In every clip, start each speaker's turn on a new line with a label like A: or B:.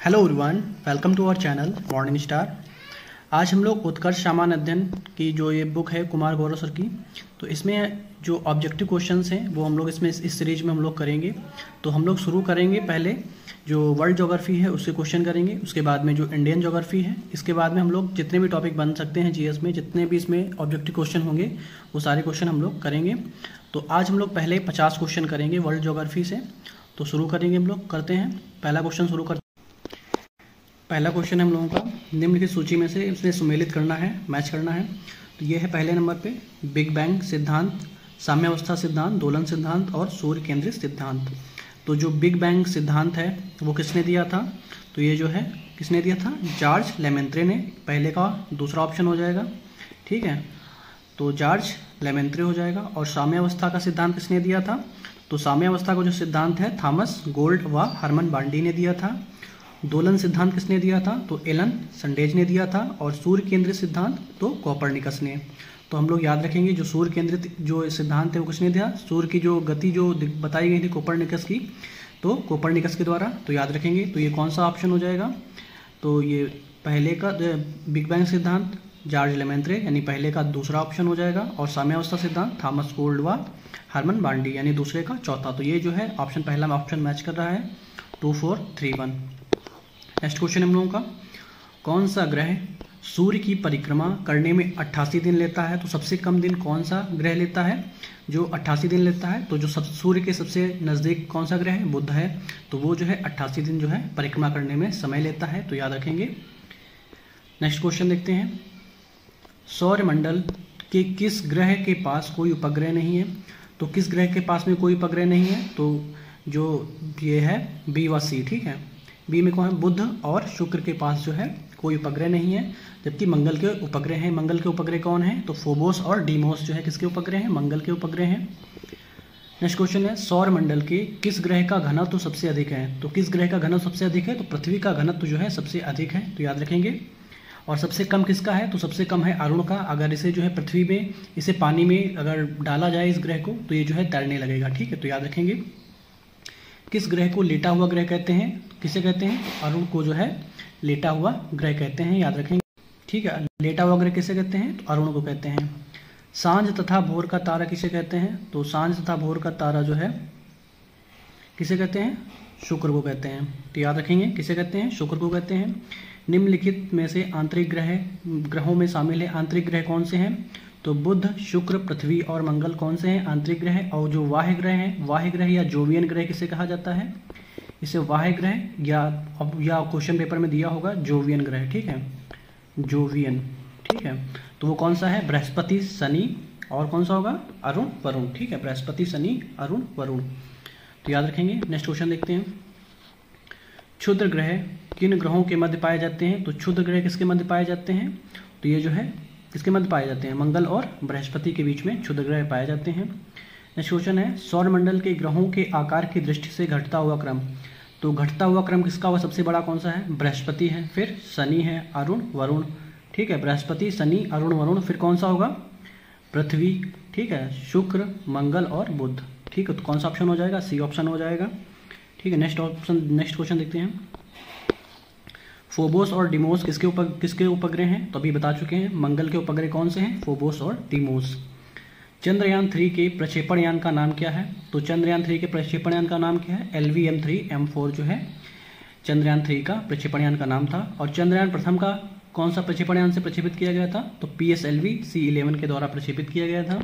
A: Hello everyone, welcome to our channel morning star. आज हम लोग उत्कर्ष सामान्य अध्ययन की जो ये बुक है कुमार गौरव सर की, तो इसमें जो ऑब्जेक्टिव क्वेश्चंस हैं वो हम लोग इसमें इस सीरीज में हम लोग करेंगे। तो हम लोग शुरू करेंगे, पहले जो वर्ल्ड ज्योग्राफी है उसके क्वेश्चन करेंगे, उसके बाद में जो इंडियन ज्योग्राफी है, इसके बाद में हम लोग जितने भी टॉपिक बन सकते हैं जीएस में, जितने भी इसमें ऑब्जेक्टिव क्वेश्चन होंगे वो सारे क्वेश्चन हम लोग करेंगे। तो आज हम लोग पहले 50 क्वेश्चन करेंगे वर्ल्ड ज्योग्राफी से। तो शुरू करेंगे, हम लोग करते हैं पहला क्वेश्चन शुरू करते हैं। पहला क्वेश्चन है हम लोगों का, निम्नलिखित सूची में से इसमें सुमेलित करना है, मैच करना है। तो ये है पहले नंबर पे बिग बैंग सिद्धांत, साम्यावस्था सिद्धांत, दोलन सिद्धांत और सूर्य केंद्रित सिद्धांत। तो जो बिग बैंग सिद्धांत है वो किसने दिया था? तो ये जो है किसने दिया था? जॉर्ज लेमेंत्रे ने। पहले का दूसरा ऑप्शन हो जाएगा, ठीक है, तो जॉर्ज लेमेंत्रे हो जाएगा। और साम्यावस्था का सिद्धांत किसने दिया था? तो साम्यावस्था का जो सिद्धांत है थॉमस गोल्ड व हरमन बांडी ने दिया था। दोलन सिद्धांत किसने दिया था? तो एलन संडेज ने दिया था। और सूर्य केंद्रित सिद्धांत तो कोपरनिकस ने। तो हम लोग याद रखेंगे जो सूर्य केंद्रित जो सिद्धांत है वो किसने दिया? सूर्य की जो गति जो बताई गई थी कोपरनिकस की, तो कोपरनिकस के द्वारा। तो याद रखेंगे। तो ये कौन सा ऑप्शन हो जाएगा? तो ये पहले का बिग बैंग सिद्धांत जॉर्ज लेमेंत्रे यानी पहले का दूसरा ऑप्शन हो जाएगा। और साम्यावस्था सिद्धांत थॉमस गोल्ड व हरमन बांडी यानी दूसरे का चौथा। तो ये जो है ऑप्शन पहला में ऑप्शन मैच कर रहा है 2 4 3 1। नेक्स्ट क्वेश्चन हम लोगों का, कौन सा ग्रह सूर्य की परिक्रमा करने में 88 दिन लेता है? तो सबसे कम दिन कौन सा ग्रह लेता है जो 88 दिन लेता है? तो जो सूर्य के सबसे नज़दीक कौन सा ग्रह है? बुध है। तो वो जो है 88 दिन जो है परिक्रमा करने में समय लेता है। तो याद रखेंगे। नेक्स्ट क्वेश्चन देखते हैं, सौरमंडल के किस ग्रह के पास कोई उपग्रह नहीं है? तो किस ग्रह के पास में कोई उपग्रह नहीं है? तो जो ये है बी व सी, ठीक है। बी में कौन है? बुध और शुक्र के पास जो है कोई उपग्रह नहीं है, जबकि मंगल के उपग्रह हैं। मंगल के उपग्रह कौन है? तो फोबोस और डीमोस जो है किसके उपग्रह हैं? मंगल के उपग्रह हैं। नेक्स्ट क्वेश्चन है, सौरमंडल के किस ग्रह का घनत्व तो सबसे अधिक है? तो किस ग्रह का घनत्व सबसे अधिक है? तो पृथ्वी का घनत्व जो है सबसे अधिक है। तो याद रखेंगे। और सबसे कम किसका है? तो सबसे कम है अरुण का। अगर इसे जो है पृथ्वी में, इसे पानी में अगर डाला जाए इस ग्रह को, तो ये जो है तैरने लगेगा, ठीक है। तो याद रखेंगे। किस ग्रह को लेटा हुआ ग्रह कहते हैं? किसे कहते हैं? अरुण को जो है लेटा हुआ ग्रह कहते हैं, याद रखेंगे, ठीक है। लेटा हुआ ग्रह किसे कहते हैं? तो अरुण को कहते हैं। सांझ तथा भोर का तारा किसे कहते हैं? तो सांझ तथा भोर का तारा जो है किसे कहते हैं? शुक्र को कहते हैं। तो याद रखेंगे, किसे कहते हैं? शुक्र को कहते हैं। निम्नलिखित में से आंतरिक ग्रहों में शामिल है आंतरिक ग्रह कौन से हैं? तो बुध, शुक्र, पृथ्वी और मंगल कौन से हैं? आंतरिक ग्रह। और जो बाह्य ग्रह हैं, बाह्य ग्रह या जोवियन ग्रह किसे कहा जाता है? इसे बाह्य ग्रह या क्वेश्चन पेपर में दिया होगा जोवियन ग्रह, ठीक है, जोवियन, ठीक है। तो वो कौन सा है? बृहस्पति, शनि और कौन सा होगा? अरुण, वरुण, ठीक है। बृहस्पति, शनि, अरुण, वरुण। तो याद रखेंगे। नेक्स्ट क्वेश्चन देखते हैं, क्षुद्र ग्रह किन ग्रहों के मध्य पाए जाते हैं? तो क्षुद्र ग्रह किसके मध्य पाए जाते हैं? तो ये जो है किसके मध्य पाए जाते हैं? मंगल और बृहस्पति के बीच में क्षुद्र ग्रह पाए जाते हैं। नेक्स्ट क्वेश्चन है, सौरमंडल के ग्रहों के आकार की दृष्टि से घटता हुआ क्रम। तो घटता हुआ क्रम किसका हुआ? सबसे बड़ा कौन सा है? बृहस्पति है, फिर शनि है, अरुण, वरुण, ठीक है। बृहस्पति, शनि, अरुण, वरुण, फिर कौन सा होगा? पृथ्वी, ठीक है, शुक्र, मंगल और बुध, ठीक है। तो कौन सा ऑप्शन हो जाएगा? सी ऑप्शन हो जाएगा, ठीक है। नेक्स्ट क्वेश्चन देखते हैं, फोबोस और डिमोस किसके उपग्रह हैं? तो अभी बता चुके हैं, मंगल के उपग्रह कौन से हैं? फोबोस और डिमोस। चंद्रयान 3 के प्रक्षेपण यान का नाम क्या है? तो चंद्रयान 3 के प्रक्षेपण यान का नाम क्या है? LVM-3M4 जो है चंद्रयान 3 का प्रक्षेपण यान का नाम था। और चंद्रयान प्रथम का कौन सा प्रक्षेपण यान से प्रक्षेपित किया गया था? तो PSLV-C11 के द्वारा प्रक्षेपित किया गया था।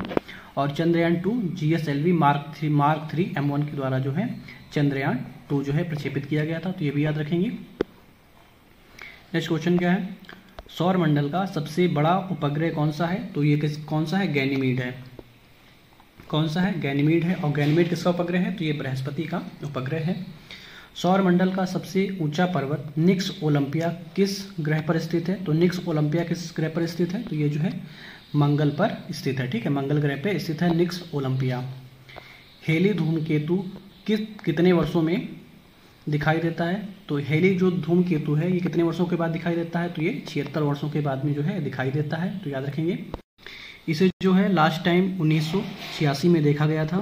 A: और चंद्रयान 2 GSLV Mark 3 M1 के द्वारा जो है चंद्रयान 2 जो है प्रक्षेपित किया गया था। तो ये भी याद रखेंगे। नेक्स्ट क्वेश्चन क्या है, सौरमंडल का सबसे बड़ा उपग्रह कौन सा है? तो ये कौन सा है? गैनीमीड है। कौन सा है? गैनीमीड है। और गैनीमीड किसका उपग्रह है? तो ये बृहस्पति का उपग्रह है। सौरमंडल का सबसे ऊंचा पर्वत निक्स ओलंपिया किस ग्रह पर स्थित है? तो निक्स ओलंपिया किस ग्रह पर स्थित है? तो ये जो है मंगल पर स्थित है, ठीक है, मंगल ग्रह पर स्थित है निक्स ओलंपिया। हेली धूमकेतु कितने वर्षों में दिखाई देता है? तो हेली जो धूमकेतु है ये कितने वर्षों के बाद दिखाई देता है? तो ये 76 वर्षों के बाद में जो है दिखाई देता है। तो याद रखेंगे। इसे जो है लास्ट टाइम 1986 में देखा गया था,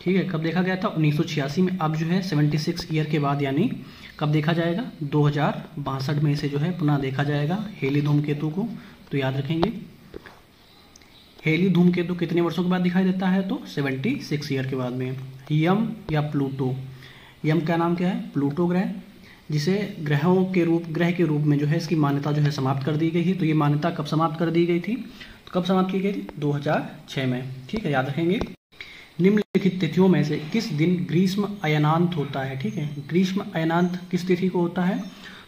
A: ठीक है। कब देखा गया था? 1986 में। अब जो है 76 ईयर के बाद यानी कब देखा जाएगा? 2062 में इसे जो है पुनः देखा जाएगा हेली धूमकेतु को। तो याद रखेंगे, हेली धूमकेतु कितने वर्षों के बाद दिखाई देता है? तो 76 ईयर के बाद में। यम या प्लूटो, यम का नाम क्या है? प्लूटो ग्रह, जिसे ग्रह के रूप में जो है इसकी मान्यता जो है समाप्त कर दी गई है। तो ये मान्यता कब समाप्त कर दी गई थी? तो कब समाप्त की गई थी? 2006 में। ठीक है, याद रखेंगे। निम्नलिखित तिथियों में से किस दिन ग्रीष्म अयनांत होता है? ठीक है, ग्रीष्म अयनांत किस तिथि को होता है?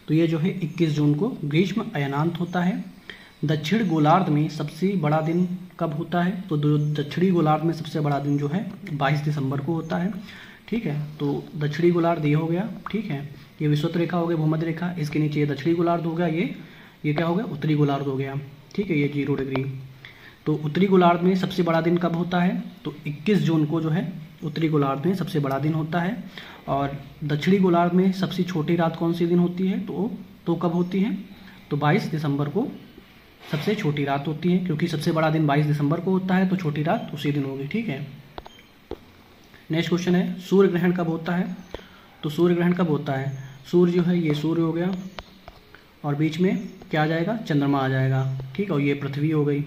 A: तो ये जो है 21 जून को ग्रीष्म अयनांत होता है। दक्षिण गोलार्ध में सबसे बड़ा दिन कब होता है? तो दक्षिणी गोलार्ध में सबसे बड़ा दिन जो है 22 दिसंबर को होता है। ठीक है, तो दक्षिणी गोलार्ध ये हो गया। ठीक है, ये विषुवत रेखा हो गई, भूमध्य रेखा, इसके नीचे ये दक्षिणी गोलार्ध हो गया, ये क्या हो गया? उत्तरी गोलार्ध हो गया। ठीक है, ये 0 डिग्री। तो उत्तरी गोलार्ध में सबसे बड़ा दिन कब होता है? तो 21 जून को जो है उत्तरी गोलार्ध में सबसे बड़ा दिन होता है। और दक्षिणी गोलार्ध में सबसे छोटी रात कौन सी दिन होती है? तो कब होती है? तो 22 दिसंबर को सबसे छोटी रात होती है, क्योंकि सबसे बड़ा दिन 22 दिसंबर को होता है, तो छोटी रात उसी दिन होगी। ठीक है, नेक्स्ट क्वेश्चन है, सूर्य ग्रहण कब होता है? तो सूर्य ग्रहण कब होता है? सूर्य जो है ये सूर्य हो गया और बीच में क्या आ जाएगा? चंद्रमा आ जाएगा। ठीक है, और ये पृथ्वी हो गई।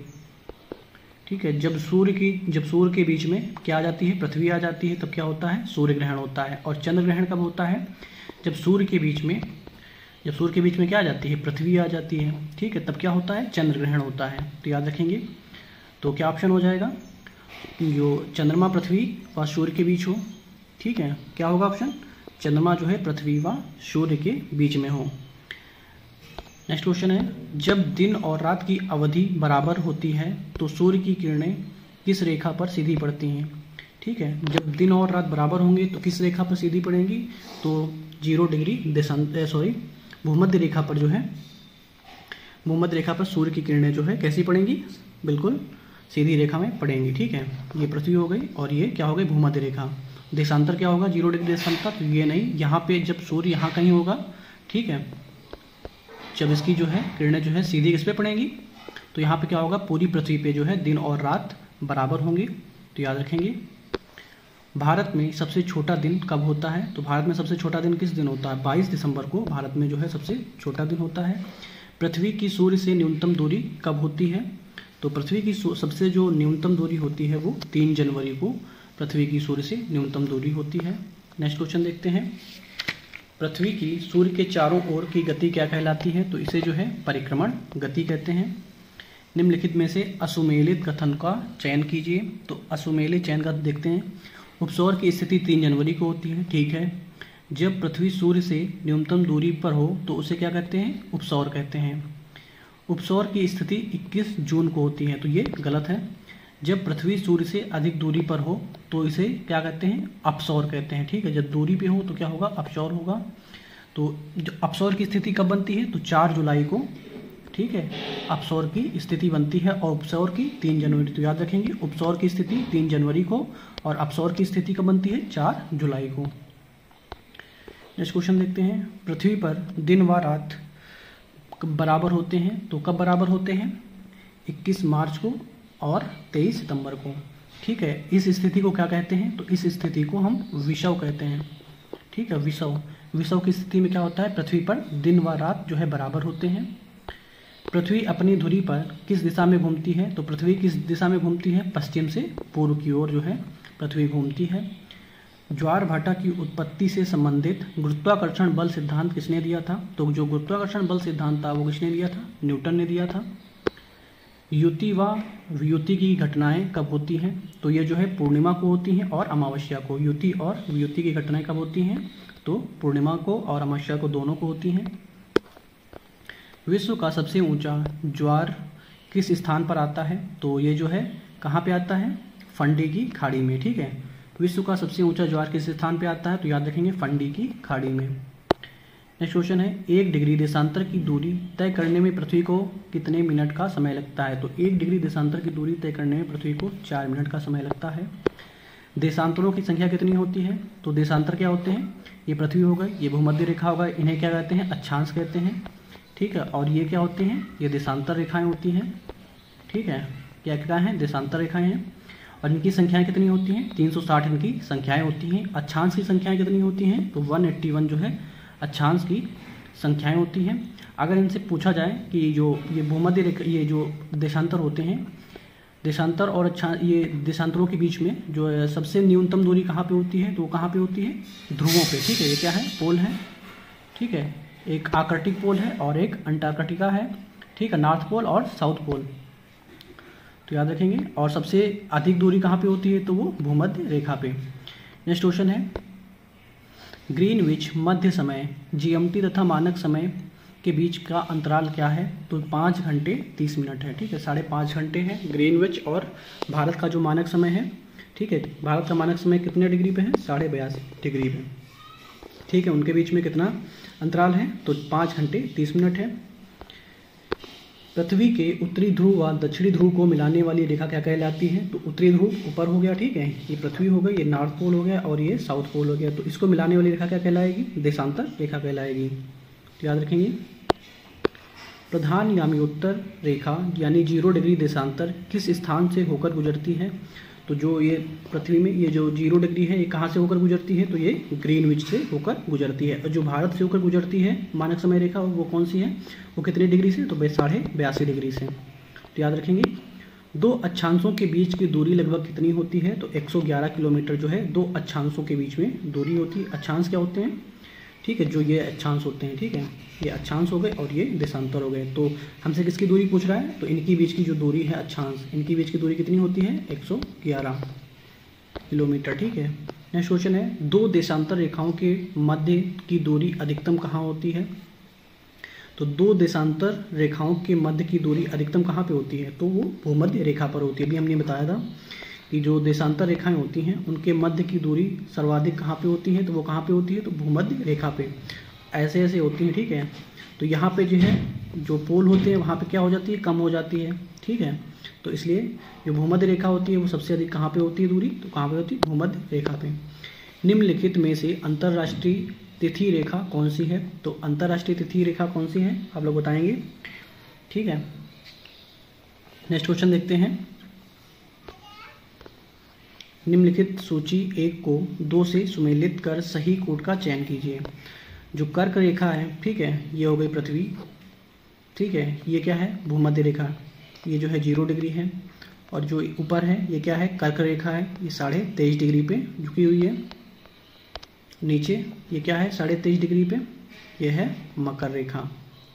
A: ठीक है, जब सूर्य के बीच में क्या आ जाती है? पृथ्वी आ जाती है, तब क्या होता है? सूर्य ग्रहण होता है। और चंद्र ग्रहण कब होता है? जब सूर्य के बीच में क्या आ जाती है? पृथ्वी आ जाती है। ठीक है, तब क्या होता है? चंद्र ग्रहण होता है। तो याद रखेंगे, तो क्या ऑप्शन हो जाएगा? जो चंद्रमा पृथ्वी व सूर्य के बीच हो। ठीक है, क्या होगा ऑप्शन? चंद्रमा जो है पृथ्वी व सूर्य के बीच में हो। नेक्स्ट क्वेश्चन है, जब दिन और रात की अवधि बराबर होती है तो सूर्य की किरणें किस रेखा पर सीधी पड़ती हैं? ठीक है, जब दिन और रात बराबर होंगे तो किस रेखा पर सीधी पड़ेंगी? तो 0 डिग्री भूमध्य रेखा पर जो है, भूमध्य रेखा पर सूर्य की किरणें जो है कैसी पड़ेंगी? बिल्कुल सीधी रेखा में पड़ेंगी। ठीक है, ये पृथ्वी हो गई और ये क्या हो गई? भूमध्य रेखा। देशांतर क्या होगा? 0 डिग्री देशांतर। तो ये नहीं, यहाँ पे जब सूर्य यहाँ कहीं होगा, ठीक है, जब इसकी जो है किरणें जो है सीधी किस पे पड़ेंगी? तो यहाँ पे क्या होगा? पूरी पृथ्वी पे जो है दिन और रात बराबर होंगी। तो याद रखेंगे, भारत में सबसे छोटा दिन कब होता है? तो भारत में सबसे छोटा दिन किस दिन होता है? 22 दिसंबर को भारत में जो है सबसे छोटा दिन होता है। पृथ्वी की सूर्य से न्यूनतम दूरी कब होती है? तो पृथ्वी की सबसे जो न्यूनतम दूरी होती है वो 3 जनवरी को पृथ्वी की सूर्य से न्यूनतम दूरी होती है। नेक्स्ट क्वेश्चन देखते हैं, पृथ्वी की सूर्य के चारों ओर की गति क्या कहलाती है? तो इसे जो है परिक्रमण गति कहते हैं। निम्नलिखित में से असुमेलित कथन का चयन कीजिए। तो असुमेलित चयन का देखते हैं, उपसौर की स्थिति 3 जनवरी को होती है। ठीक है, जब पृथ्वी सूर्य से न्यूनतम दूरी पर हो तो उसे क्या कहते हैं? उपसौर कहते हैं। उपसौर की स्थिति 21 जून को होती है, तो ये गलत है। जब पृथ्वी सूर्य से अधिक दूरी पर हो तो इसे क्या कहते हैं? अपसौर कहते हैं। ठीक है, जब दूरी पे हो तो क्या होगा? अपसौर होगा। तो जो अपसौर की स्थिति कब बनती है? तो 4 जुलाई को, ठीक है, अपसौर की स्थिति बनती है और उपसौर की 3 जनवरी। तो याद रखेंगे, उपसौर की स्थिति 3 जनवरी को और अपसौर की स्थिति कब बनती है? 4 जुलाई को। नेक्स्ट क्वेश्चन देखते हैं, पृथ्वी पर दिन व रात बराबर होते हैं, तो कब बराबर होते हैं? 21 मार्च को और 23 सितंबर को। ठीक है, इस स्थिति को क्या कहते हैं? तो इस स्थिति को हम विषुव कहते हैं। ठीक है, विषुव की स्थिति में क्या होता है? पृथ्वी पर दिन व रात जो है बराबर होते हैं। पृथ्वी अपनी धुरी पर किस दिशा में घूमती है? तो पृथ्वी किस दिशा में घूमती है? पश्चिम से पूर्व की ओर जो है पृथ्वी घूमती है। ज्वार भाटा की उत्पत्ति से संबंधित गुरुत्वाकर्षण बल सिद्धांत किसने दिया था? तो जो गुरुत्वाकर्षण बल सिद्धांत था वो किसने दिया था? न्यूटन ने दिया था। युति व वियुति की घटनाएं कब होती हैं? तो ये जो है पूर्णिमा को होती हैं और अमावस्या को। युति और वियुति की घटनाएं कब होती हैं? तो पूर्णिमा को और अमावस्या को, दोनों को होती हैं। विश्व का सबसे ऊंचा ज्वार किस स्थान पर आता है? तो ये जो है कहाँ पे आता है? फंडी की खाड़ी में। ठीक है, विश्व का सबसे ऊंचा ज्वार किस स्थान पे आता है? तो याद रखेंगे, फंडी की खाड़ी में। नेक्स्ट क्वेश्चन है, 1 डिग्री देशांतर की दूरी तय करने में पृथ्वी को कितने मिनट का समय लगता है? तो 1 डिग्री देशांतर की दूरी तय करने में पृथ्वी को 4 मिनट का समय लगता है। देशांतरों की संख्या कितनी होती है? तो देशांतर क्या होते हैं? ये पृथ्वी हो गई, ये भूमध्य रेखा होगा, इन्हें क्या कहते हैं? अक्षांश कहते हैं। ठीक है, और ये क्या होते हैं? ये देशांतर रेखाएं होती हैं। ठीक है, क्या हैं? देशांतर रेखाएं हैं। और इनकी संख्याएं कितनी होती हैं? 360 इनकी संख्याएं होती हैं। अक्षांश की संख्याएं कितनी होती हैं? तो 181 जो है अक्षांश की संख्याएं होती हैं। अगर इनसे पूछा जाए कि ये भूमध्य रेखा, ये जो देशांतर होते हैं, देशांतर और ये देशांतरों के बीच में जो है सबसे न्यूनतम दूरी कहाँ पे होती है, तो कहाँ पे होती है, ध्रुवों पे। ठीक है, ये क्या है, पोल है। ठीक है, एक आर्कटिक पोल है और एक अंटार्कटिका है। ठीक है, नॉर्थ पोल और साउथ पोल, तो याद रखेंगे। और सबसे अधिक दूरी कहाँ पे होती है, तो वो भूमध्य रेखा पे। नेक्स्ट क्वेश्चन है, ग्रीनविच मध्य समय जीएमटी तथा मानक समय के बीच का अंतराल क्या है, तो 5 घंटे 30 मिनट है। ठीक है, 5.5 घंटे है ग्रीनविच और भारत का जो मानक समय है। ठीक है, भारत का मानक समय कितने डिग्री पे है, 82.5 डिग्री पे। ठीक है, उनके बीच में कितना अंतराल है, तो 5 घंटे 30 मिनट है। पृथ्वी के उत्तरी ध्रुव व दक्षिणी ध्रुव को मिलाने वाली रेखा क्या कहलाती है, तो उत्तरी ध्रुव ऊपर हो गया। ठीक है, ये पृथ्वी हो गई, ये नॉर्थ पोल हो गया और ये साउथ पोल हो गया। तो इसको मिलाने वाली रेखा क्या कहलाएगी, देशांतर रेखा कहलाएगी। तो याद रखेंगे, प्रधान यामी उत्तर रेखा यानी 0 डिग्री देशांतर किस स्थान से होकर गुजरती है, तो जो ये पृथ्वी में ये जो 0 डिग्री है, ये कहाँ से होकर गुजरती है, तो ये ग्रीनविच से होकर गुजरती है। और जो भारत से होकर गुजरती है मानक समय रेखा, वो कौन सी है, वो कितने डिग्री से, तो 82.5 डिग्री से। तो याद रखेंगे, 2 अक्षांशों के बीच की दूरी लगभग कितनी होती है, तो 111 किलोमीटर जो है 2 अक्षांशों के बीच में दूरी होती है। अक्षांश क्या होते हैं, ठीक है, जो ये अक्षांश होते हैं। ठीक है, ये अक्षांश हो गए और ये देशांतर हो गए। तो हमसे किसकी दूरी पूछ रहा है, तो इनकी बीच की जो दूरी है अक्षांश, इनकी बीच की दूरी कितनी होती है, 111 किलोमीटर। ठीक है, नेक्स्ट क्वेश्चन है, 2 देशांतर रेखाओं के मध्य की दूरी अधिकतम कहाँ होती है, तो 2 देशांतर रेखाओं के मध्य की दूरी अधिकतम कहाँ पे होती है, तो वो भूमध्य रेखा पर होती है। अभी हमने बताया था कि जो देशांतर रेखाएं होती हैं उनके मध्य की दूरी सर्वाधिक कहाँ पे होती है, तो वो कहाँ पे होती है, तो भूमध्य रेखा पे। ऐसे ऐसे होती हैं। ठीक है, तो यहाँ पे जो है जो पोल होते हैं वहाँ पे क्या हो जाती है, कम हो जाती है। ठीक है, तो इसलिए जो भूमध्य रेखा होती है वो सबसे अधिक कहाँ पे होती है दूरी, तो कहाँ पे होती है, भूमध्य रेखा पे। निम्नलिखित में से अंतर्राष्ट्रीय तिथि रेखा कौन सी है, तो अंतर्राष्ट्रीय तिथि रेखा कौन सी है, आप लोग बताएंगे। ठीक है, नेक्स्ट क्वेश्चन देखते हैं, निम्नलिखित सूची 1 को 2 से सुमेलित कर सही कोड का चयन कीजिए। जो कर्क रेखा है, ठीक है, ये हो गई पृथ्वी। ठीक है, ये क्या है, भूमध्य रेखा, ये जो है 0 डिग्री है। और जो ऊपर है ये क्या है, कर्क रेखा है, ये 23.5 डिग्री पे झुकी हुई है। नीचे ये क्या है, 23.5 डिग्री पे, ये है मकर रेखा,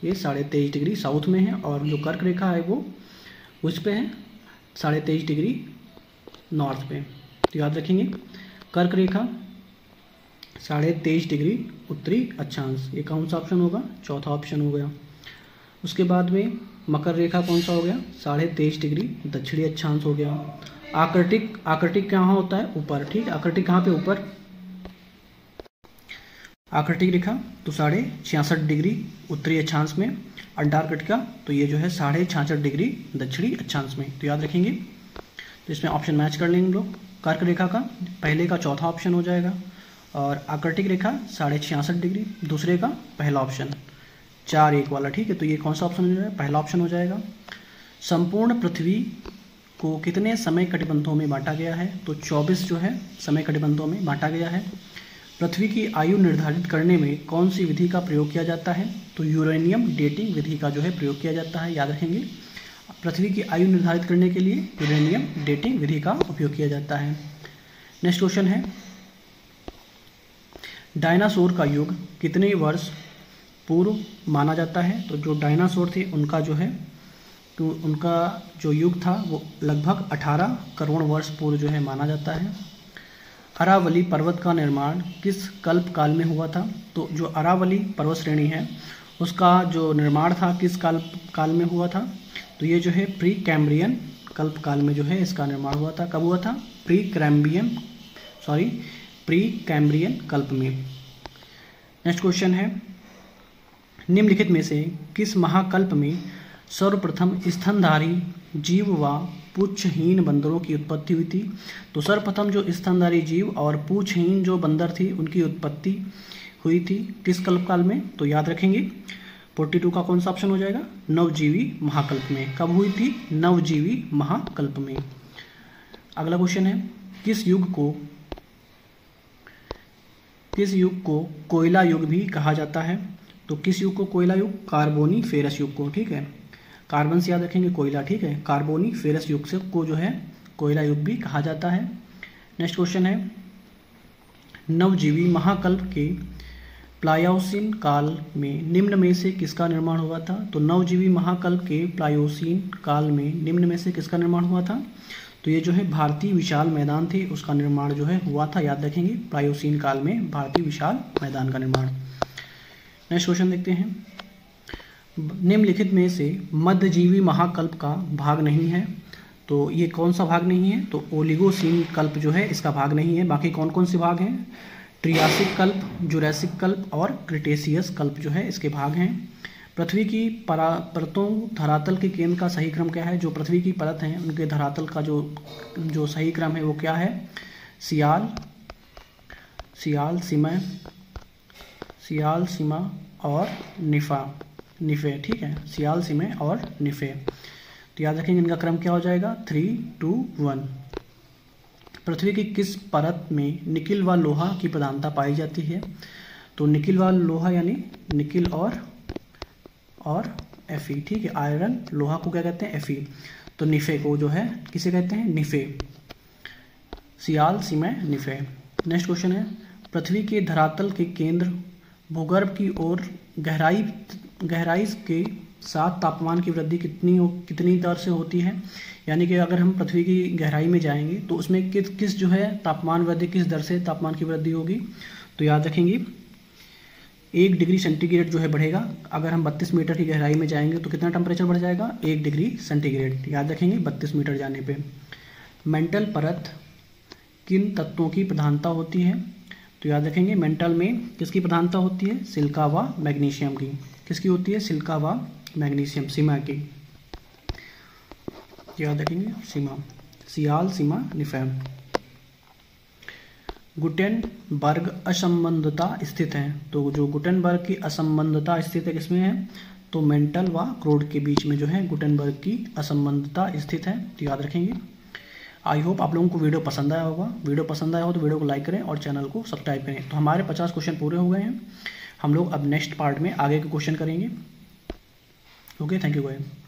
A: ये 23.5 डिग्री साउथ में है। और जो कर्क रेखा है वो उस पे है 23.5 डिग्री नॉर्थ पे। तो याद रखेंगे, कर्क रेखा 23.5 डिग्री उत्तरी अक्षांश, ये कौन सा ऑप्शन होगा, चौथा ऑप्शन हो गया। उसके बाद में मकर रेखा कौन सा हो गया, 23.5 डिग्री दक्षिणी अक्षांश हो गया। आर्कटिक कहाँ होता है, ऊपर। ठीक, आर्कटिक कहाँ पे, ऊपर। आर्कटिक रेखा तो 66.5 डिग्री उत्तरी अक्षांश में। अंटार्कटिका तो ये जो है 66.5 डिग्री दक्षिणी अक्षांश में। तो याद रखेंगे, तो इसमें ऑप्शन मैच कर लेंगे लोग। कर्क रेखा का पहले का चौथा ऑप्शन हो जाएगा और आर्कटिक रेखा 66.5 डिग्री दूसरे का पहला ऑप्शन 4-1 वाला। ठीक है, तो ये कौन सा ऑप्शन हो जाएगा, पहला ऑप्शन हो जाएगा। संपूर्ण पृथ्वी को कितने समय कटिबंधों में बांटा गया है, तो 24 जो है समय कटिबंधों में बांटा गया है। पृथ्वी की आयु निर्धारित करने में कौन सी विधि का प्रयोग किया जाता है, तो यूरेनियम डेटिंग विधि का जो है प्रयोग किया जाता है। याद रखेंगे, पृथ्वी की आयु निर्धारित करने के लिए यूरेनियम डेटिंग विधि का उपयोग किया जाता है। नेक्स्ट क्वेश्चन है, डायनासोर का युग कितने वर्ष पूर्व माना जाता है, तो जो डायनासोर थे उनका जो है, तो उनका जो युग था वो लगभग 18 करोड़ वर्ष पूर्व जो है माना जाता है। अरावली पर्वत का निर्माण किस कल्प काल में हुआ था, तो जो अरावली पर्वत श्रेणी है उसका जो निर्माण था किस काल में हुआ था, तो ये जो है प्री कैम्ब्रियन कल्प काल में जो है इसका निर्माण हुआ था। कब हुआ था, प्री कैम्ब्रियन कल्प में। नेक्स्ट क्वेश्चन है, निम्नलिखित में से किस महाकल्प में सर्वप्रथम स्तनधारी जीव व पूंछहीन बंदरों की उत्पत्ति हुई थी, तो सर्वप्रथम जो स्तनधारी जीव और पूंछहीन जो बंदर थी उनकी उत्पत्ति हुई थी किस कल्प काल में, तो याद रखेंगे 42 का कौन सा ऑप्शन हो जाएगा, नवजीवी महाकल्प में। कब हुई थी, नवजीवी महाकल्प में। अगला क्वेश्चन है, किस युग को किस युग को कोयला युग भी कहा जाता है? तो किस युग को कोयला युग? कार्बोनीफेरस युग को, ठीक है। कार्बन से याद रखेंगे कोयला, ठीक है। कार्बोनीफेरस युग से को जो है कोयला युग भी कहा जाता है। नेक्स्ट क्वेश्चन है, नवजीवी महाकल्प के प्लायोसीन काल में निम्न में से किसका निर्माण हुआ था? तो नवजीवी महाकल्प के प्लायोसीन काल में निम्न में से किसका निर्माण हुआ था? तो ये जो है भारतीय विशाल मैदान थे, उसका निर्माण जो है हुआ था, याद रखेंगे। प्लायोसीन काल में भारतीय विशाल मैदान का निर्माण। नेक्स्ट क्वेश्चन देखते हैं, निम्नलिखित में से मध्यजीवी महाकल्प का भाग नहीं है। तो ये कौन सा भाग नहीं है? तो ओलिगोसीन कल्प जो है इसका भाग नहीं है। बाकी कौन कौन से भाग हैं? ट्रियासिक कल्प, जुरैसिक कल्प और क्रिटेशियस कल्प जो है इसके भाग हैं। पृथ्वी की परतों धरातल के केंद्र का सही क्रम क्या है? जो पृथ्वी की परत हैं उनके धरातल का जो सही क्रम है वो क्या है? सियाल, सीमा और निफे, ठीक है। सियाल, सीमे और निफे। तो याद रखेंगे इनका क्रम क्या हो जाएगा? 3, 2, 1। पृथ्वी की किस परत में निकिल व लोहा की प्रधानता पाई जाती है? तो निकिल व लोहा यानी निकिल और Fe, ठीक है। आयरन, लोहा को क्या कहते हैं? Fe। तो निफे को जो है किसे कहते हैं? निफे। सियाल, सीमे, निफे। नेक्स्ट क्वेश्चन है, पृथ्वी के धरातल के केंद्र भूगर्भ की ओर गहराई के साथ तापमान की वृद्धि कितनी दर से होती है? यानी कि अगर हम पृथ्वी की गहराई में जाएंगे तो उसमें किस जो है तापमान वृद्धि, किस दर से तापमान की वृद्धि होगी? तो याद रखेंगे 1 डिग्री सेंटीग्रेड जो है बढ़ेगा। अगर हम 32 मीटर की गहराई में जाएंगे तो कितना टेम्परेचर बढ़ जाएगा? 1 डिग्री सेंटीग्रेड। याद रखेंगे 32 मीटर जाने पे। मेंटल परत किन तत्वों की प्रधानता होती है? तो याद रखेंगे मेंटल में किसकी प्रधानता होती है? सिलिका व मैग्नीशियम की। किसकी होती है? सिलिका व मैग्नीशियम, सीमा की। याद रखेंगे सीमा। सियाल, सीमा, निफेम। गुटेनबर्ग असंबंधता स्थित है। तो जो गुटेनबर्ग की असंबंधता स्थित है किसमें है? तो मेंटल व क्रोड के बीच में जो है गुटेनबर्ग की असंबंधता स्थित है। तो याद रखेंगे। आई होप आप लोगों को वीडियो पसंद आया होगा। वीडियो पसंद आया हो तो वीडियो को लाइक करें और चैनल को सब्सक्राइब करें। तो हमारे 50 क्वेश्चन पूरे हो गए हैं। हम लोग अब नेक्स्ट पार्ट में आगे के क्वेश्चन करेंगे। Okay, thank you guys.